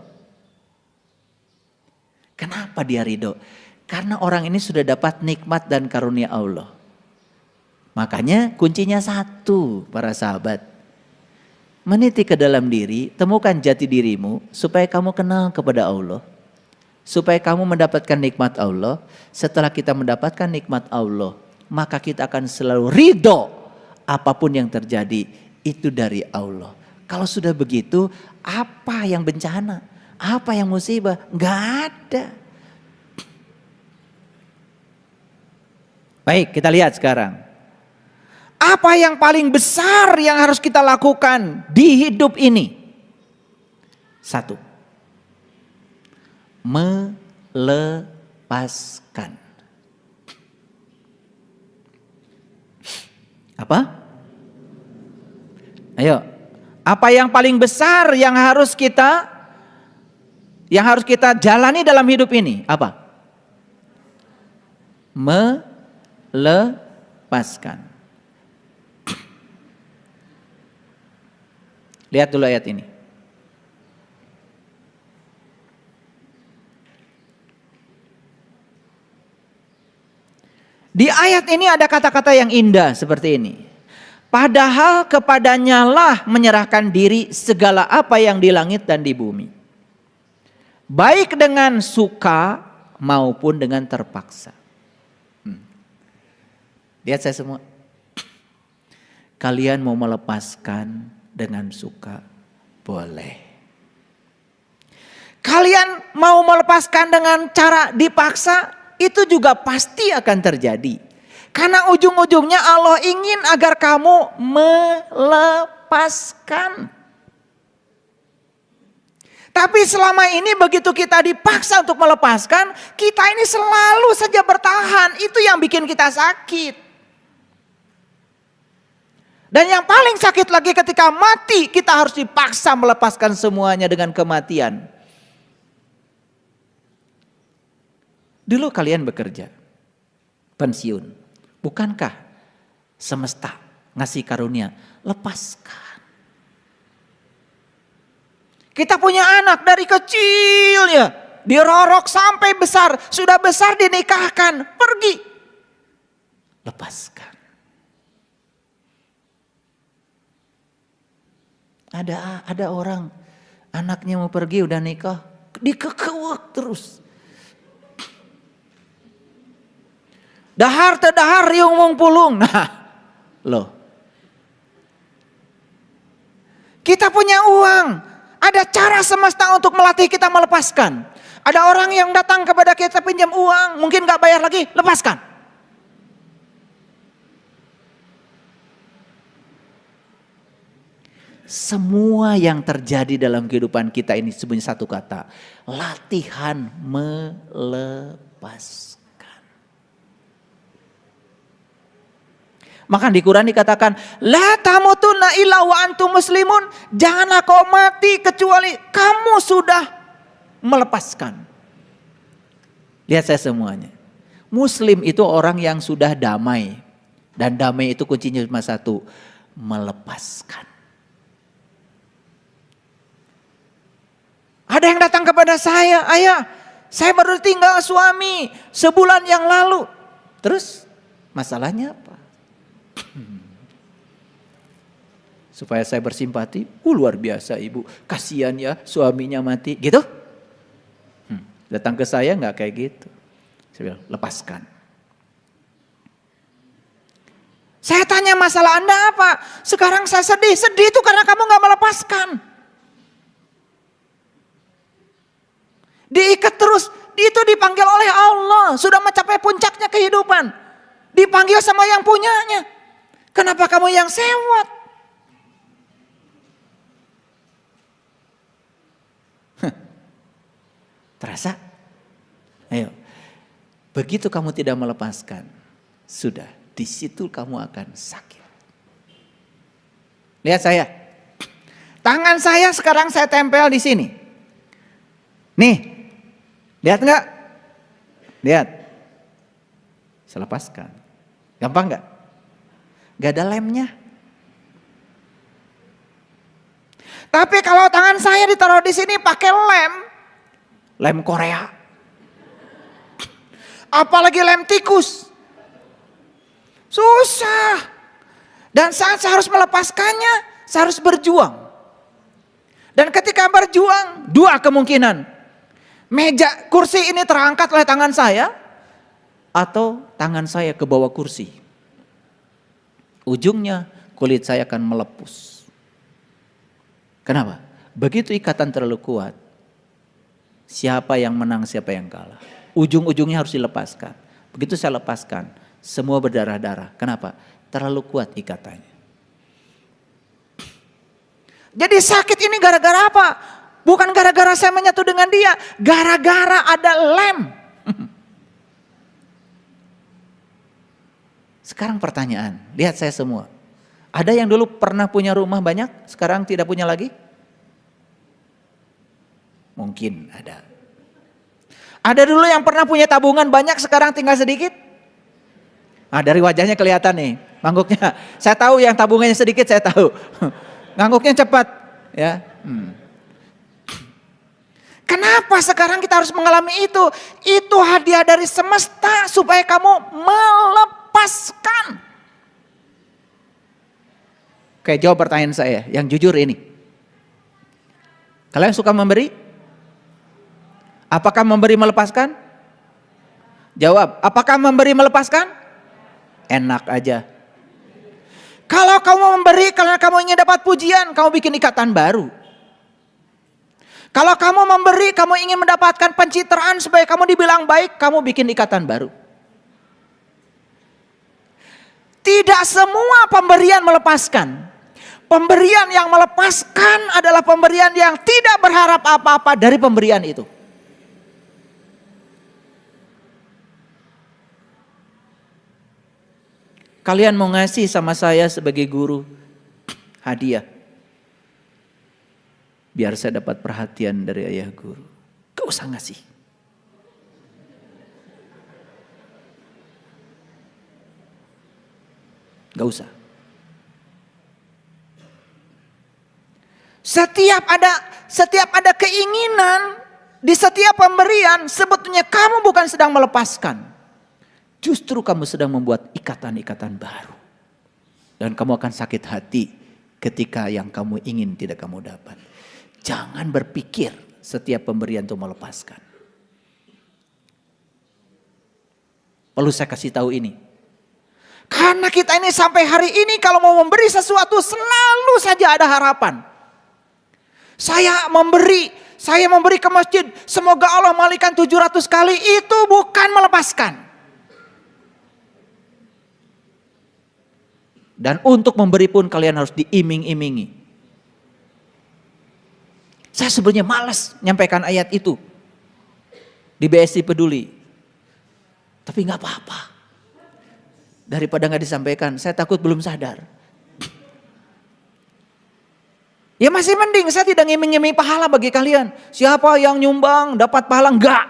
Kenapa dia ridho? Karena orang ini sudah dapat nikmat dan karunia Allah. Makanya kuncinya satu, para sahabat. Meniti ke dalam diri, temukan jati dirimu supaya kamu kenal kepada Allah. Supaya kamu mendapatkan nikmat Allah. Setelah kita mendapatkan nikmat Allah, maka kita akan selalu ridho apapun yang terjadi itu dari Allah. Kalau sudah begitu, apa yang bencana? Apa yang musibah? Nggak ada. Baik, kita lihat sekarang. Apa yang paling besar yang harus kita lakukan di hidup ini? 1. Melepaskan. Apa? Ayo. Apa yang paling besar yang harus kita jalani dalam hidup ini? Apa? melepaskan. Lihat dulu ayat ini. Di ayat ini ada kata-kata yang indah seperti ini. Padahal kepadanya lah menyerahkan diri segala apa yang di langit dan di bumi. Baik dengan suka maupun dengan terpaksa. Lihat saya semua. Kalian mau melepaskan dengan suka, boleh. Kalian mau melepaskan dengan cara dipaksa, itu juga pasti akan terjadi. Karena ujung-ujungnya Allah ingin agar kamu melepaskan. Tapi selama ini begitu kita dipaksa untuk melepaskan, kita ini selalu saja bertahan. Itu yang bikin kita sakit. Dan yang paling sakit lagi ketika mati, kita harus dipaksa melepaskan semuanya dengan kematian. Dulu kalian bekerja, pensiun. Bukankah semesta ngasih karunia? Lepaskan. Kita punya anak dari kecil ya, dirorok sampai besar. Sudah besar dinikahkan, pergi. Lepaskan. Ada orang anaknya mau pergi udah nikah, dikekeuak terus. Dahar teu dahar riung mung pulung. Nah, loh. Kita punya uang, ada cara semesta untuk melatih kita melepaskan. Ada orang yang datang kepada kita pinjam uang, mungkin gak bayar lagi, lepaskan. Semua yang terjadi dalam kehidupan kita ini sebenarnya satu kata. Latihan melepaskan. Maka di Quran dikatakan, la tamutunna illa wa antum muslimun. Janganlah kau mati kecuali kamu sudah melepaskan. Lihat saya semuanya. Muslim itu orang yang sudah damai. Dan damai itu kuncinya cuma satu. Melepaskan. Ada yang datang kepada saya, ayah, saya baru tinggal suami sebulan yang lalu. Terus masalahnya apa? Supaya saya bersimpati, luar biasa ibu, kasihan ya suaminya mati, gitu. Datang ke saya nggak kayak gitu. Saya bilang, lepaskan. Saya tanya masalah Anda apa? Sekarang saya sedih itu karena kamu nggak melepaskan. Diikat terus, itu dipanggil oleh Allah. Sudah mencapai puncaknya kehidupan. Dipanggil sama yang punyanya. Kenapa kamu yang sewot? Terasa? Ayo. Begitu kamu tidak melepaskan, sudah, di situ kamu akan sakit. Lihat saya. Tangan saya sekarang saya tempel di sini. Nih. Lihat enggak? Lihat. Saya lepaskan. Gampang enggak? Enggak ada lemnya. Tapi kalau tangan saya ditaruh di sini pakai lem Korea. Apalagi lem tikus. Susah. Dan saat saya harus melepaskannya, saya harus berjuang. Dan ketika berjuang, dua kemungkinan. Meja kursi ini terangkat oleh tangan saya atau tangan saya ke bawah kursi. Ujungnya kulit saya akan melepus. Kenapa? Begitu ikatan terlalu kuat, siapa yang menang, siapa yang kalah. Ujung-ujungnya harus dilepaskan. Begitu saya lepaskan, semua berdarah-darah. Kenapa? Terlalu kuat ikatannya. Jadi sakit ini gara-gara apa? Bukan gara-gara saya menyatu dengan dia, gara-gara ada lem. Sekarang pertanyaan, lihat saya semua. Ada yang dulu pernah punya rumah banyak, sekarang tidak punya lagi? Mungkin ada. Ada dulu yang pernah punya tabungan banyak, sekarang tinggal sedikit? Nah, dari wajahnya kelihatan nih, ngangguknya. Saya tahu yang tabungannya sedikit, saya tahu. Ngangguknya cepat, ya. Kenapa sekarang kita harus mengalami itu? Itu hadiah dari semesta supaya kamu melepaskan. Oke, jawab pertanyaan saya yang jujur ini. Kalian suka memberi? Apakah memberi melepaskan? Jawab, apakah memberi melepaskan? Enak aja. Kalau kamu memberi karena kamu ingin dapat pujian, kamu bikin ikatan baru. Kalau kamu memberi, kamu ingin mendapatkan pencitraan supaya kamu dibilang baik, kamu bikin ikatan baru. Tidak semua pemberian melepaskan. Pemberian yang melepaskan adalah pemberian yang tidak berharap apa-apa dari pemberian itu. Kalian mau ngasih sama saya sebagai guru hadiah. Biar saya dapat perhatian dari ayah guru. Gak usah ngasih. Gak usah. Setiap ada keinginan di setiap pemberian, sebetulnya kamu bukan sedang melepaskan. Justru kamu sedang membuat ikatan-ikatan baru. Dan kamu akan sakit hati ketika yang kamu ingin tidak kamu dapat. Jangan berpikir setiap pemberian itu melepaskan. Perlu saya kasih tahu ini. Karena kita ini sampai hari ini kalau mau memberi sesuatu selalu saja ada harapan. Saya memberi ke masjid. Semoga Allah malaikan 700 kali. Itu bukan melepaskan. Dan untuk memberi pun kalian harus diiming-imingi. Saya sebenarnya malas nyampaikan ayat itu di BSI Peduli. Tapi gak apa-apa. Daripada gak disampaikan, saya takut belum sadar. Ya masih mending saya tidak ngiming-ngiming pahala bagi kalian. Siapa yang nyumbang dapat pahala? Enggak.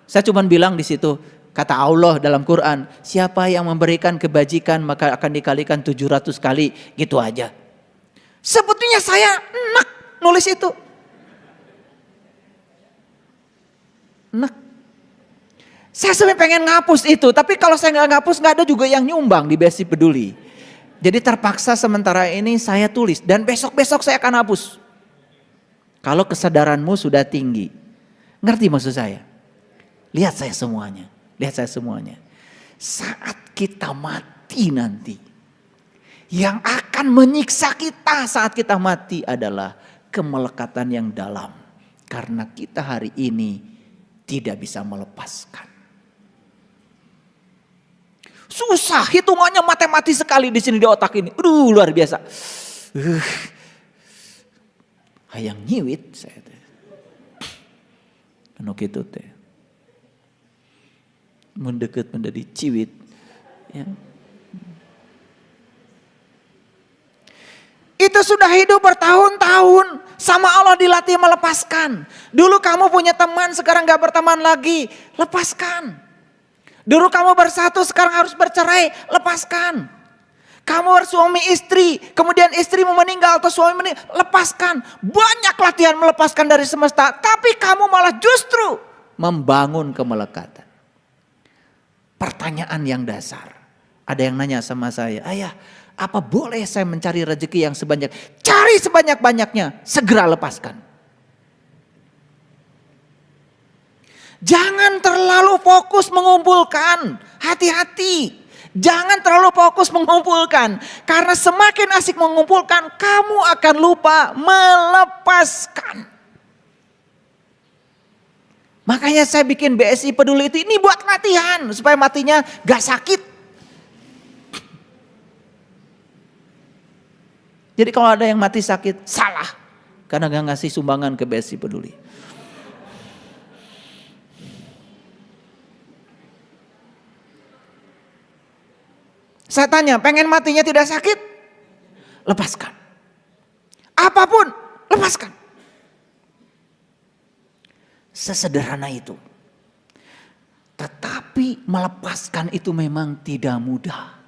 Saya cuma bilang di situ, kata Allah dalam Quran, siapa yang memberikan kebajikan maka akan dikalikan 700 kali. Gitu aja. Sebetulnya saya enak nulis itu. Enak. Saya sebenarnya pengen ngapus itu, tapi kalau saya nggak ngapus nggak ada juga yang nyumbang di BSI Peduli. Jadi terpaksa sementara ini saya tulis dan besok-besok saya akan hapus. Kalau kesadaranmu sudah tinggi, ngerti maksud saya? Lihat saya semuanya, lihat saya semuanya. Saat kita mati nanti, yang akan menyiksa kita saat kita mati adalah kemelekatan yang dalam, karena kita hari ini tidak bisa melepaskan. Susah, hitungannya matematis sekali di sini di otak ini. Aduh, luar biasa. Hayang nyiwit saya teh. Anu kitu teh. Mendekat menjadi ciwit. Ya. Itu sudah hidup bertahun-tahun. Sama Allah dilatih melepaskan. Dulu kamu punya teman, sekarang gak berteman lagi. Lepaskan. Dulu kamu bersatu, sekarang harus bercerai. Lepaskan. Kamu bersuami istri, kemudian istrimu meninggal atau suami meninggal. Lepaskan. Banyak latihan melepaskan dari semesta. Tapi kamu malah justru membangun kemelekatan. Pertanyaan yang dasar. Ada yang nanya sama saya, ayah, apa boleh saya mencari rezeki yang sebanyak? Cari sebanyak-banyaknya, segera lepaskan. Jangan terlalu fokus mengumpulkan, hati-hati. Jangan terlalu fokus mengumpulkan. Karena semakin asik mengumpulkan, kamu akan lupa melepaskan. Makanya saya bikin BSI Peduli itu, ini buat latihan. Supaya matinya gak sakit. Jadi kalau ada yang mati sakit, salah. Karena gak ngasih sumbangan ke BSI Peduli. Saya tanya, pengen matinya tidak sakit? Lepaskan. Apapun, lepaskan. Sesederhana itu. Tetapi Tapi melepaskan itu memang tidak mudah.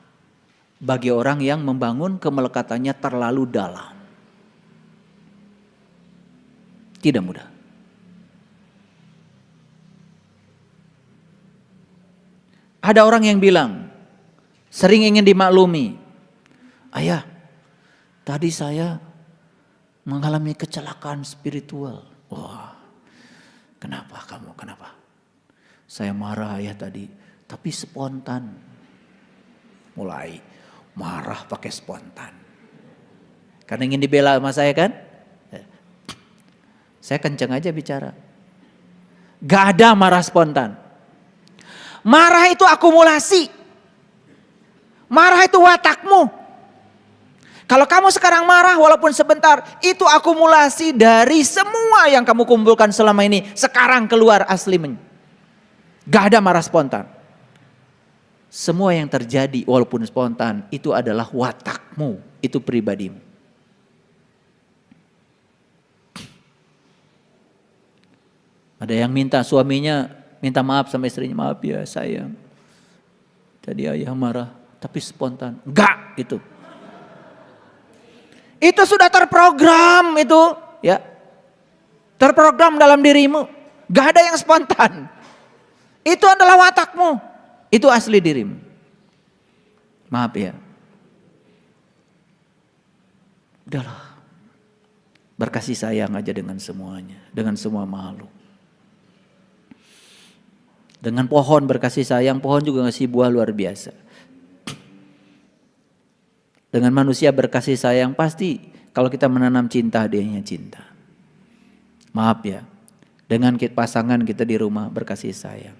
Bagi orang yang membangun kemelekatannya terlalu dalam. Tidak mudah. Ada orang yang bilang, sering ingin dimaklumi. Ayah, tadi saya mengalami kecelakaan spiritual. Wah, kenapa kamu, kenapa? Saya marah ayah tadi, tapi spontan. Mulai marah pakai spontan. Karena ingin dibela sama saya kan? Saya kenceng aja bicara. Gak ada marah spontan. Marah itu akumulasi. Marah itu watakmu. Kalau kamu sekarang marah walaupun sebentar, itu akumulasi dari semua yang kamu kumpulkan selama ini. Sekarang keluar aslinya. Gak ada marah spontan. Semua yang terjadi walaupun spontan itu adalah watakmu, itu pribadimu. Ada yang minta suaminya, minta maaf sama istrinya, maaf ya sayang. Tadi ayah marah, tapi spontan. Enggak itu. Itu sudah terprogram itu, ya. Terprogram dalam dirimu. Gak ada yang spontan. Itu adalah watakmu. Itu asli dirimu. Maaf ya. Udahlah. Berkasih sayang aja dengan semuanya. Dengan semua makhluk. Dengan pohon berkasih sayang, pohon juga ngasih buah luar biasa. Dengan manusia berkasih sayang, pasti kalau kita menanam cinta, dianya cinta. Maaf ya, dengan pasangan kita di rumah berkasih sayang.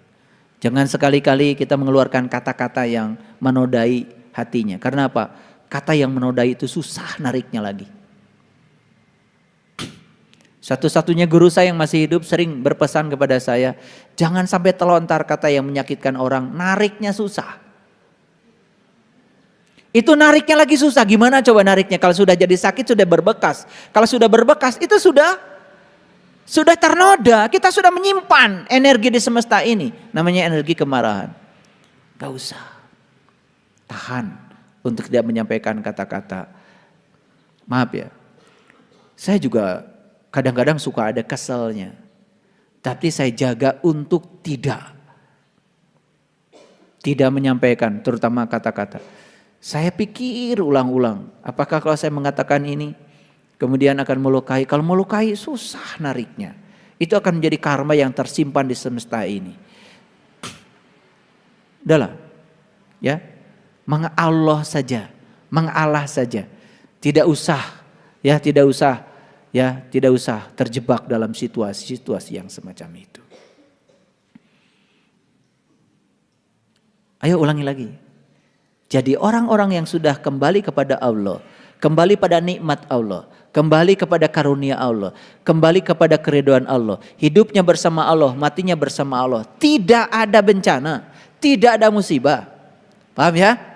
Jangan sekali-kali kita mengeluarkan kata-kata yang menodai hatinya. Karena apa? Kata yang menodai itu susah nariknya lagi. Satu-satunya guru saya yang masih hidup sering berpesan kepada saya, jangan sampai telontar kata yang menyakitkan orang, nariknya susah. Itu nariknya lagi susah, gimana coba nariknya? Kalau sudah jadi sakit sudah berbekas. Kalau sudah berbekas itu sudah ternoda, kita sudah menyimpan energi di semesta ini. Namanya energi kemarahan. Gak usah, tahan untuk tidak menyampaikan kata-kata. Maaf ya, saya juga kadang-kadang suka ada keselnya. Tapi saya jaga untuk tidak menyampaikan terutama kata-kata. Saya pikir ulang-ulang. Apakah kalau saya mengatakan ini kemudian akan melukai. Kalau melukai susah nariknya. Itu akan menjadi karma yang tersimpan di semesta ini. Udahlah. Ya. Mengalah saja. Mengalah saja. Tidak usah. Ya tidak usah. Ya, tidak usah terjebak dalam situasi-situasi yang semacam itu. Ayo ulangi lagi. Jadi orang-orang yang sudah kembali kepada Allah, kembali pada nikmat Allah, kembali kepada karunia Allah, kembali kepada keridhaan Allah, hidupnya bersama Allah, matinya bersama Allah, tidak ada bencana, tidak ada musibah. Paham ya?